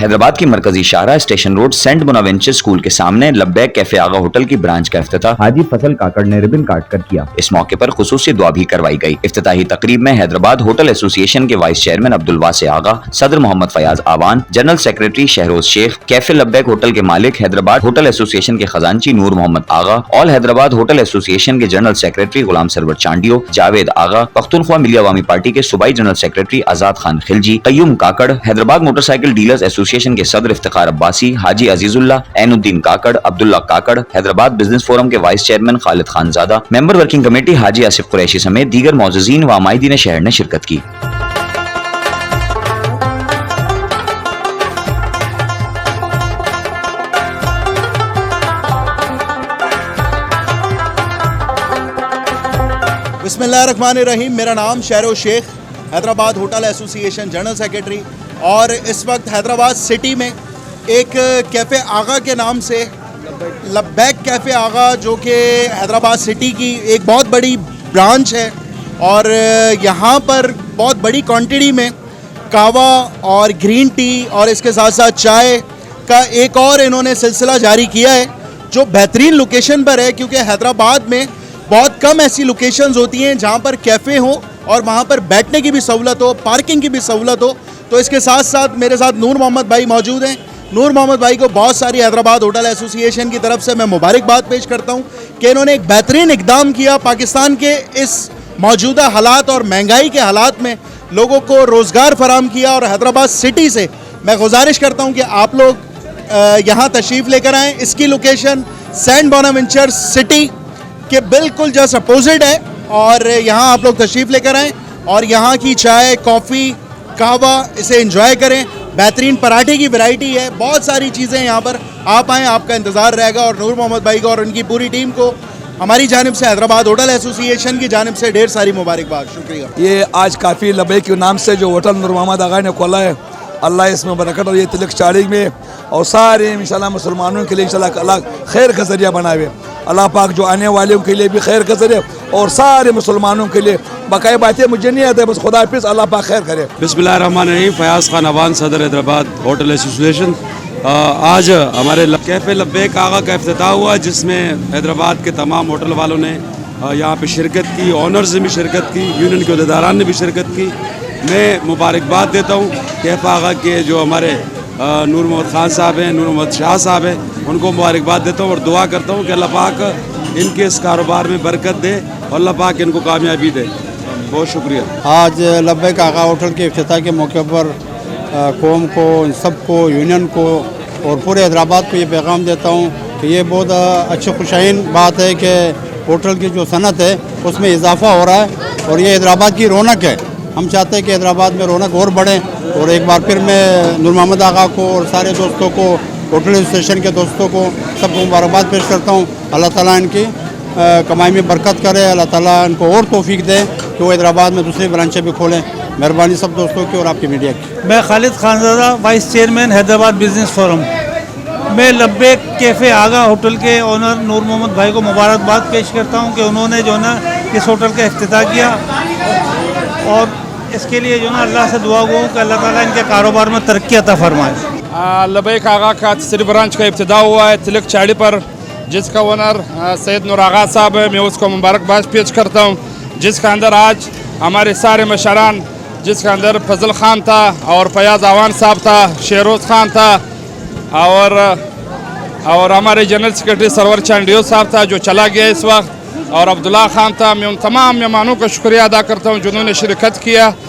हैदराबाद की मरकजी शाहरा station road saint Bonaventure school के सामने लब्बैक कैफे आगा होटल की ब्रांच का इफ्तिताह हाजी फजल काकड़ ने रिबन काट कर किया। इस मौके पर खुसूसी दुआ भी करवाई गई। इफ्तिताही तकरीब में हैदराबाद होटल एसोसिएशन के वाइस चेयरमैन अब्दुल वासे आगा, सदर Mohammad Fayaz Awan, general secretary Shahroz Sheikh, cafe Labbaik hotel के मालिक, हैदराबाद होटल एसोसिएशन के खजांची Noor Mohammad Agha, all Hyderabad hotel association के general secretary Ghulam Sarwar Chandio, Javed Agha, Pakhtunkhwa Milli Awami party के सूबाई general secretary Azad Khan Khilji, Qayyum Kakar, Hyderabad motorcycle dealers association के सदर इफ्तिखार अब्बासी, हाजी अजीजुल्लाह, ऐनुद्दीन काकड़, अब्दुल्ला काकड़, हैदराबाद बिजनेस फोरम के vice chairman Khalid Khanzada, member working committee Haji Asif Qureshi समेत दीगर मौजूदीन व अमायदीन शहर ने शिरकत की। बिस्मिल्लाहिर्रहमानिर्रहीम। मेरा नाम Shahroz Sheikh, Hyderabad hotel association general secretary. और इस वक्त हैदराबाद सिटी में एक कैफ़े आगा के नाम से लब्बैक कैफ़े आगा, जो कि हैदराबाद सिटी की एक बहुत बड़ी ब्रांच है, और यहाँ पर बहुत बड़ी क्वांटिटी में कावा और ग्रीन टी और इसके साथ साथ चाय का एक और इन्होंने सिलसिला जारी किया है, जो बेहतरीन लोकेशन पर है। क्योंकि हैदराबाद में बहुत कम ऐसी लोकेशंस होती हैं जहाँ पर कैफ़े हो और वहाँ पर बैठने की भी सहूलत हो, पार्किंग की भी सहूलत हो। तो इसके साथ साथ मेरे साथ नूर मोहम्मद भाई मौजूद हैं। नूर मोहम्मद भाई को बहुत सारी हैदराबाद होटल एसोसिएशन की तरफ से मैं मुबारकबाद पेश करता हूँ कि इन्होंने एक बेहतरीन इक़दाम किया। पाकिस्तान के इस मौजूदा हालात और महंगाई के हालात में लोगों को रोज़गार फराम किया। और हैदराबाद सिटी से मैं गुजारिश करता हूँ कि आप लोग यहाँ तशरीफ़ लेकर आएँ। इसकी लोकेशन सेंट बोनावेंचर सिटी के बिल्कुल जस्ट अपोजिट है, और यहाँ आप लोग तशरीफ़ लेकर आएँ और यहाँ की चाय, कॉफ़ी, कहवा इसे एंजॉय करें। बेहतरीन पराठे की वैरायटी है, बहुत सारी चीज़ें यहाँ पर। आप आएँ, आपका इंतज़ार रहेगा। और नूर मोहम्मद भाई को और उनकी पूरी टीम को हमारी जानिब से, हैदराबाद होटल एसोसिएशन की जानिब से ढेर सारी मुबारकबाद। शुक्रिया। ये आज काफ़ी लब्बैक के नाम से जो होटल नूर मोहम्मद आगा ने खोला है, अल्लाह इसमें बरकत और ये तिलक चाड़ी में और सारे इंशाल्लाह मुसलमानों के लिए इंशाल्लाह अल्लाह खैर का ज़रिया बनावे। अल्लाह पाक जो आने वालों के लिए भी खैर का ज़रिया और सारे मुसलमानों के लिए बकाया बातें मुझे नहीं आते, बस खुदा हाफिज़, अल्लाह पाक खैर करे। बिस्मिल्लाहिर्रहमानिर्रहीम। फयाज खान अवान, सदर हैदराबाद होटल एसोसिएशन। आज हमारे कैफ़े लब्बैक आगा का इफ्तिताह हुआ, जिसमें हैदराबाद के तमाम होटल वालों ने यहाँ पे शिरकत की, ऑनर्स ने भी शिरकत की, यूनियन के अहदेदारान ने भी शिरकत की। मैं मुबारकबाद देता हूँ कैफ़े आगा के जो हमारे नूर मोहम्मद खान साहब हैं, नूर मोहम्मद शाह साहब हैं, उनको मुबारकबाद देता हूँ और दुआ करता हूँ कि अल्लाह पाक इनके इस कारोबार में बरकत दे और अल्लाह पाक इनको कामयाबी दे। बहुत शुक्रिया। आज लब्बैक आगा होटल के इफ्तिताह के मौके पर कौम को, सबको, यूनियन को और पूरे हैदराबाद को ये पैगाम देता हूँ कि ये बहुत अच्छी खुशाइन बात है कि होटल की जो सनत है उसमें इजाफा हो रहा है और ये हैदराबाद की रौनक है। हम चाहते हैं कि हैदराबाद में रौनक और बढ़े। और एक बार फिर मैं नूर मोहम्मद आगा को और सारे दोस्तों को, होटल एसोसिएशन के दोस्तों को, सबको मुबारकबाद पेश करता हूँ। अल्लाह ताला इनकी कमाई में बरकत करे, अल्लाह ताला इनको और तौफीक दे कि वो हैदराबाद में दूसरी ब्रांचें भी खोलें। मेहरबानी सब दोस्तों की और आपकी मीडिया की। मैं Khalid Khanzada, vice chairman Hyderabad business forum. मैं लब्बैक कैफ़े आगा होटल के ओनर नूर मोहम्मद भाई को मुबारकबाद पेश करता हूँ कि उन्होंने जो ना इस होटल का इफ्तिताह किया, और इसके लिए जो ना अल्लाह से दुआ गो कि अल्लाह ताला इनके कारोबार में तरक्की अता फरमाए। लब्बैक आगा का तीसरी ब्रांच का इफ्तिताह हुआ है तिलक चाड़ी पर, जिसका ओनर सैयद नूर आगा साहब है। मैं उसको मुबारकबाद पेश करता हूँ, जिसका अंदर आज हमारे सारे मशरान, जिसके अंदर फजल खान था और फयाज आवान साहब था, शहरोज खान था और हमारे जनरल सेक्रेटरी सरवर चांडियो साहब था जो चला गया इस वक्त, और अब्दुल्ला खान था। मैं उन तमाम मेहमानों का शुक्रिया अदा करता हूँ जिन्होंने शिरकत किया।